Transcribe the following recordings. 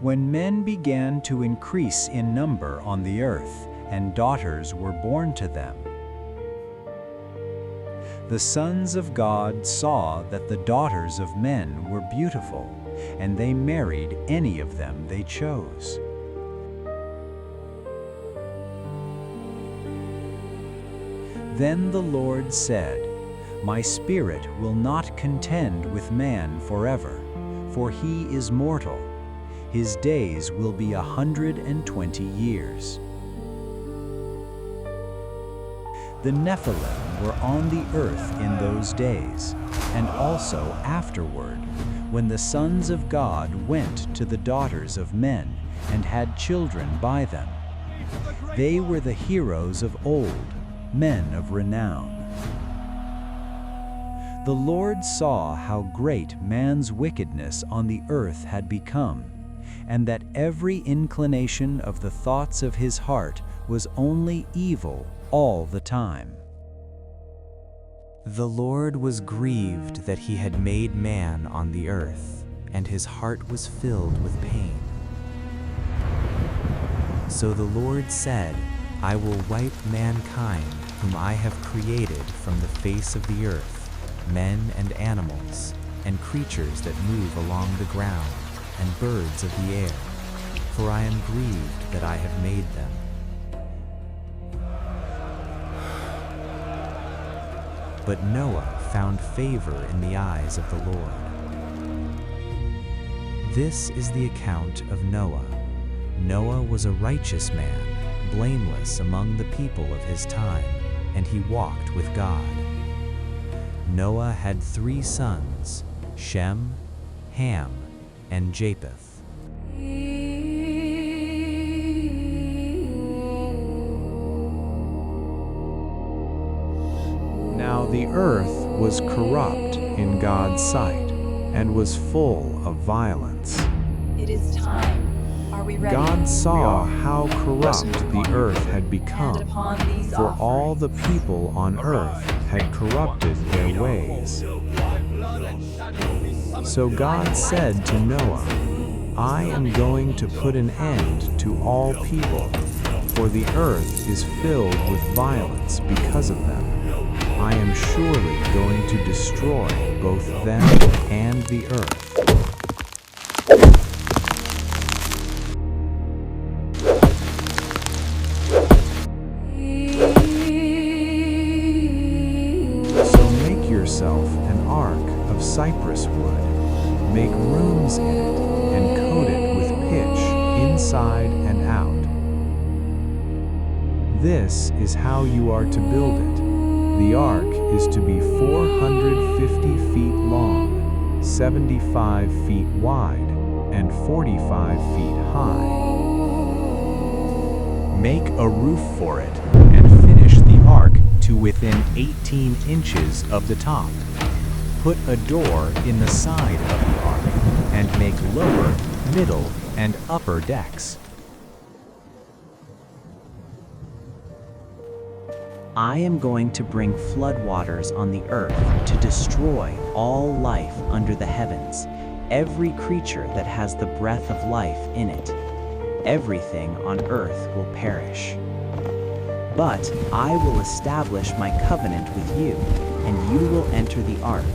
When men began to increase in number on the earth, and daughters were born to them, the sons of God saw that the daughters of men were beautiful, and they married any of them they chose. Then the Lord said, "My spirit will not contend with man forever, for he is mortal. His days will be 120 years." The Nephilim were on the earth in those days, and also afterward, when the sons of God went to the daughters of men and had children by them. They were the heroes of old, men of renown. The Lord saw how great man's wickedness on the earth had become, and that every inclination of the thoughts of his heart was only evil all the time. The Lord was grieved that he had made man on the earth, and his heart was filled with pain. So the Lord said, "I will wipe mankind whom I have created from the face of the earth, men and animals, and creatures that move along the ground, and birds of the air, for I am grieved that I have made them." But Noah found favor in the eyes of the Lord. This is the account of Noah. Noah was a righteous man, blameless among the people of his time, and he walked with God. Noah had 3 sons, Shem, Ham, and Japheth. Now the earth was corrupt in God's sight, and was full of violence. It is time. Are we ready? God saw how corrupt the earth had And become, upon these for all offerings, the people on earth had corrupted their ways. So God said to Noah, "I am going to put an end to all people, for the earth is filled with violence because of them. I am surely going to destroy both them and the earth." So make yourself an ark of cypress wood. Make rooms in it and coat it with pitch inside and out. This is how you are to build it. The ark is to be 450 feet long, 75 feet wide, and 45 feet high. Make a roof for it, and finish the ark to within 18 inches of the top. Put a door in the side of the ark, and make lower, middle, and upper decks. I am going to bring floodwaters on the earth to destroy all life under the heavens, every creature that has the breath of life in it. Everything on earth will perish. But I will establish my covenant with you, and you will enter the ark,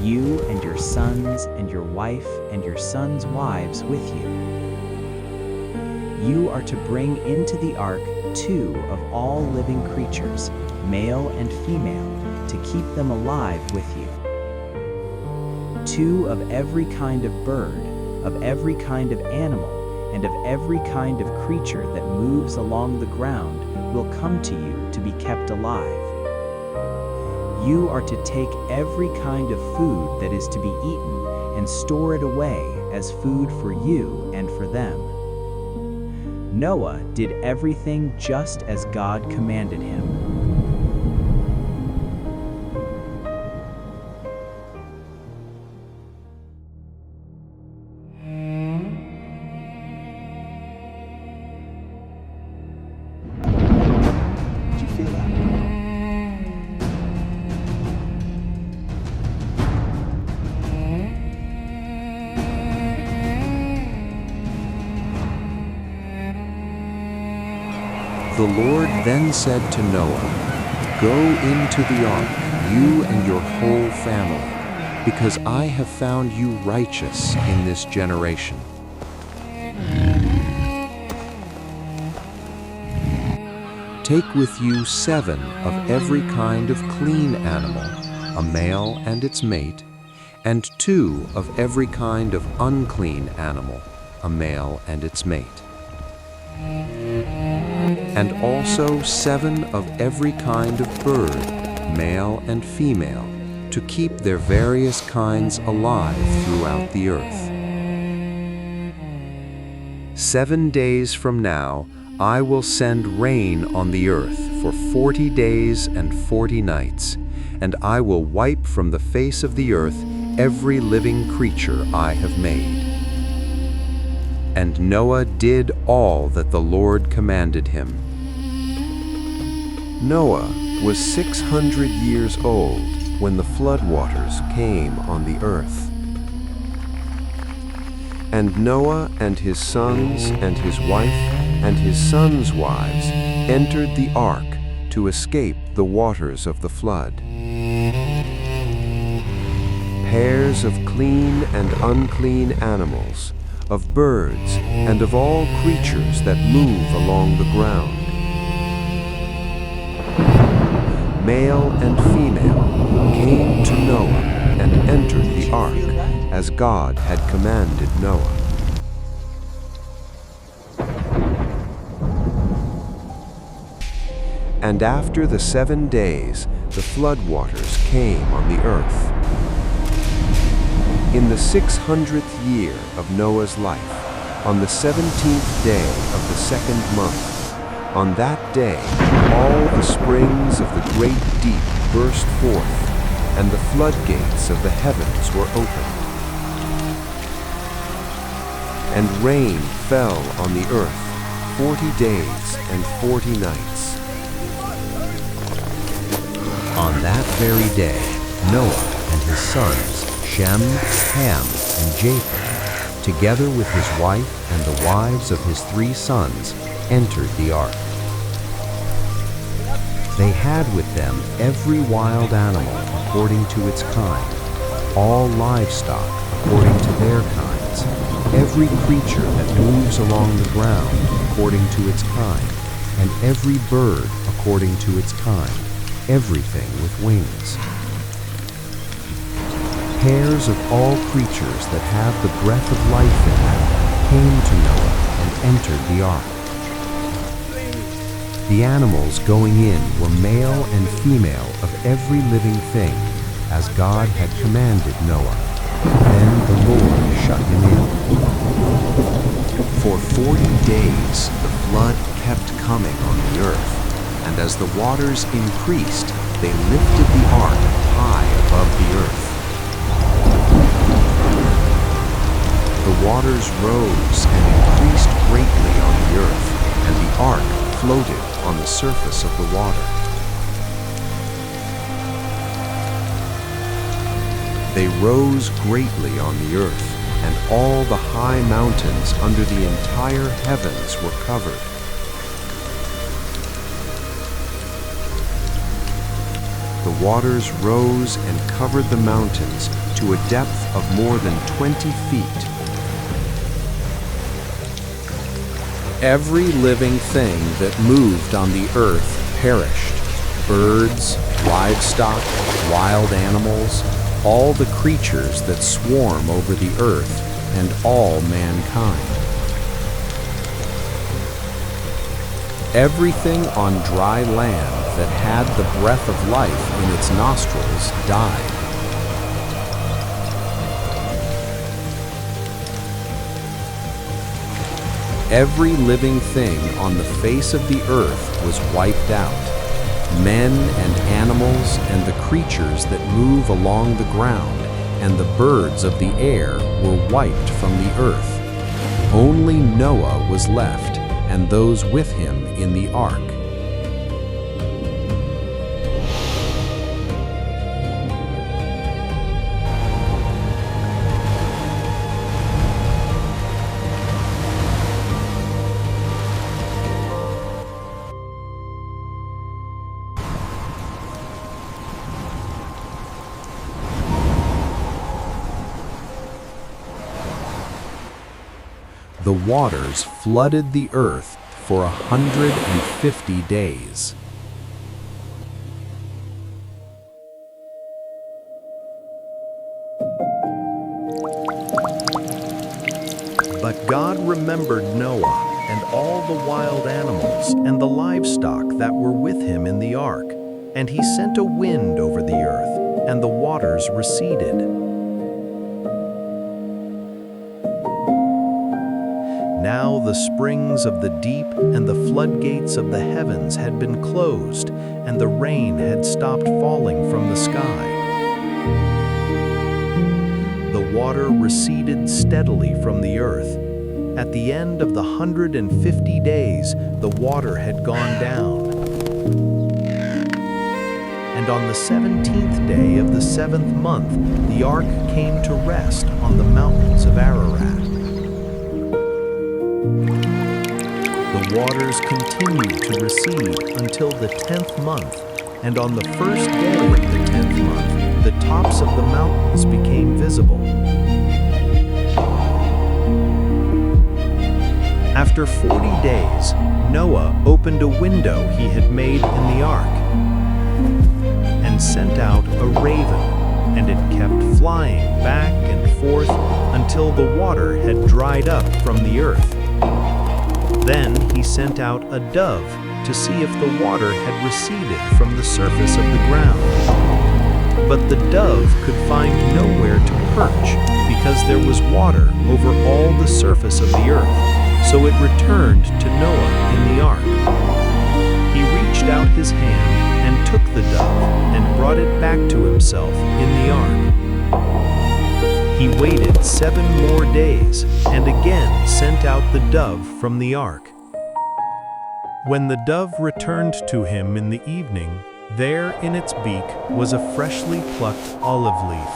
you and your sons and your wife and your sons' wives with you. You are to bring into the ark 2 of all living creatures, male and female, to keep them alive with you. 2 of every kind of bird, of every kind of animal, and of every kind of creature that moves along the ground will come to you to be kept alive. You are to take every kind of food that is to be eaten and store it away as food for you and for them. Noah did everything just as God commanded him. Did you feel that? The Lord then said to Noah, "Go into the ark, you and your whole family, because I have found you righteous in this generation. Take with you 7 of every kind of clean animal, a male and its mate, and 2 of every kind of unclean animal, a male and its mate. And also 7 of every kind of bird, male and female, to keep their various kinds alive throughout the earth. 7 days from now, I will send rain on the earth for 40 days and 40 nights, and I will wipe from the face of the earth every living creature I have made." And Noah did all that the Lord commanded him. Noah was 600 years old when the floodwaters came on the earth. And Noah and his sons and his wife and his sons' wives entered the ark to escape the waters of the flood. Pairs of clean and unclean animals, of birds, and of all creatures that move along the ground. Male and female came to Noah and entered the ark, as God had commanded Noah. And after the 7 days, the floodwaters came on the earth. In the 600th year of Noah's life, on the 17th day of the 2nd month, on that day, all the springs of the great deep burst forth, and the floodgates of the heavens were opened. And rain fell on the earth 40 days and 40 nights. On that very day, Noah and his sons, Shem, Ham, and Japheth, together with his wife and the wives of his 3 sons, entered the ark. They had with them every wild animal according to its kind, all livestock according to their kinds, every creature that moves along the ground according to its kind, and every bird according to its kind, everything with wings. Pairs of all creatures that have the breath of life in them came to Noah and entered the ark. The animals going in were male and female of every living thing, as God had commanded Noah. Then the Lord shut him in. For 40 days the flood kept coming on the earth, and as the waters increased, they lifted the ark high above the earth. The waters rose and increased greatly on the earth, and the ark floated on the surface of the water. They rose greatly on the earth, and all the high mountains under the entire heavens were covered. The waters rose and covered the mountains to a depth of more than 20 feet. Every living thing that moved on the earth perished. Birds, livestock, wild animals, all the creatures that swarm over the earth, and all mankind. Everything on dry land that had the breath of life in its nostrils died. Every living thing on the face of the earth was wiped out. Men and animals and the creatures that move along the ground and the birds of the air were wiped from the earth. Only Noah was left, and those with him in the ark. the waters flooded the earth for 150 days. But God remembered Noah and all the wild animals and the livestock that were with him in the ark, and he sent a wind over the earth, and the waters receded. Now the springs of the deep and the floodgates of the heavens had been closed, and the rain had stopped falling from the sky. The water receded steadily from the earth. At the end of the 150 days, the water had gone down. And on the 17th day of the 7th month, the ark came to rest on the mountains of Ararat. The waters continued to recede until the 10th month, and on the first day of the 10th month, the tops of the mountains became visible. After 40 days, Noah opened a window he had made in the ark and sent out a raven, and it kept flying back and forth until the water had dried up from the earth. Then he sent out a dove to see if the water had receded from the surface of the ground. But the dove could find nowhere to perch because there was water over all the surface of the earth, so it returned to Noah in the ark. He reached out his hand and took the dove and brought it back to himself in the ark. He waited 7 more days and again sent out the dove from the ark. When the dove returned to him in the evening, there in its beak was a freshly plucked olive leaf.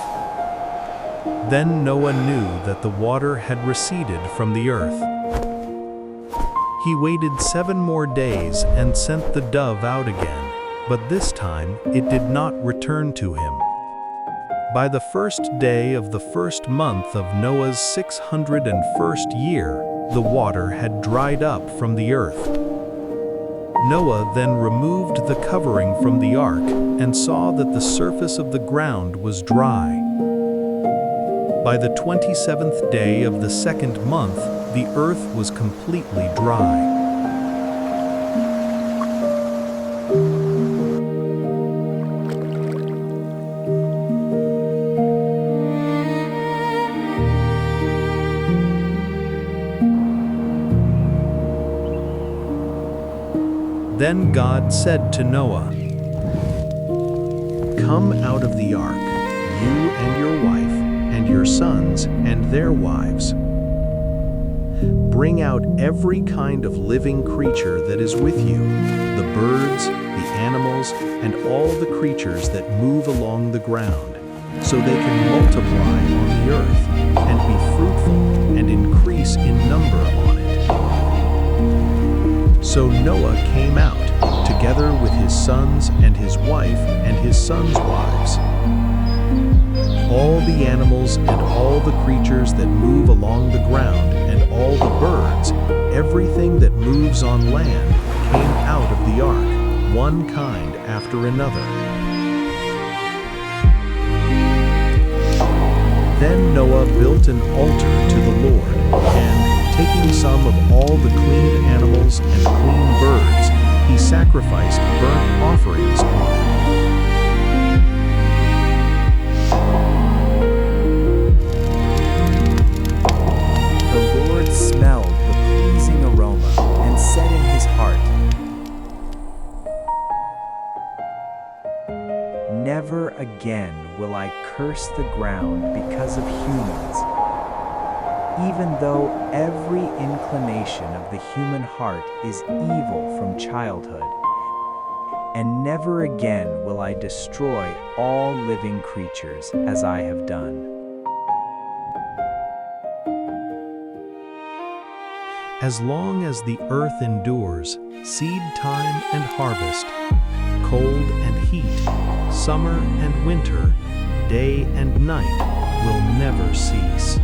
Then Noah knew that the water had receded from the earth. He waited 7 more days and sent the dove out again, but this time it did not return to him. By the first day of the first month of Noah's 601st year, the water had dried up from the earth. Noah then removed the covering from the ark and saw that the surface of the ground was dry. By the 27th day of the 2nd month, the earth was completely dry. Then God said to Noah, "Come out of the ark, you and your wife, and your sons and their wives. Bring out every kind of living creature that is with you, the birds, the animals, and all the creatures that move along the ground, so they can multiply on the earth, and be fruitful and increase in number on it." So Noah came out, together with his sons and his wife and his sons' wives. All the animals and all the creatures that move along the ground and all the birds, everything that moves on land, came out of the ark, one kind after another. Then Noah built an altar to the Lord, and, taking some of all the clean animals and clean birds, he sacrificed burnt offerings on it. The Lord smelled the pleasing aroma and said in his heart, "Never again will I curse the ground because of humans. Even though every inclination of the human heart is evil from childhood, and never again will I destroy all living creatures as I have done." As long as the earth endures, seed time and harvest, cold and heat, summer and winter, day and night will never cease.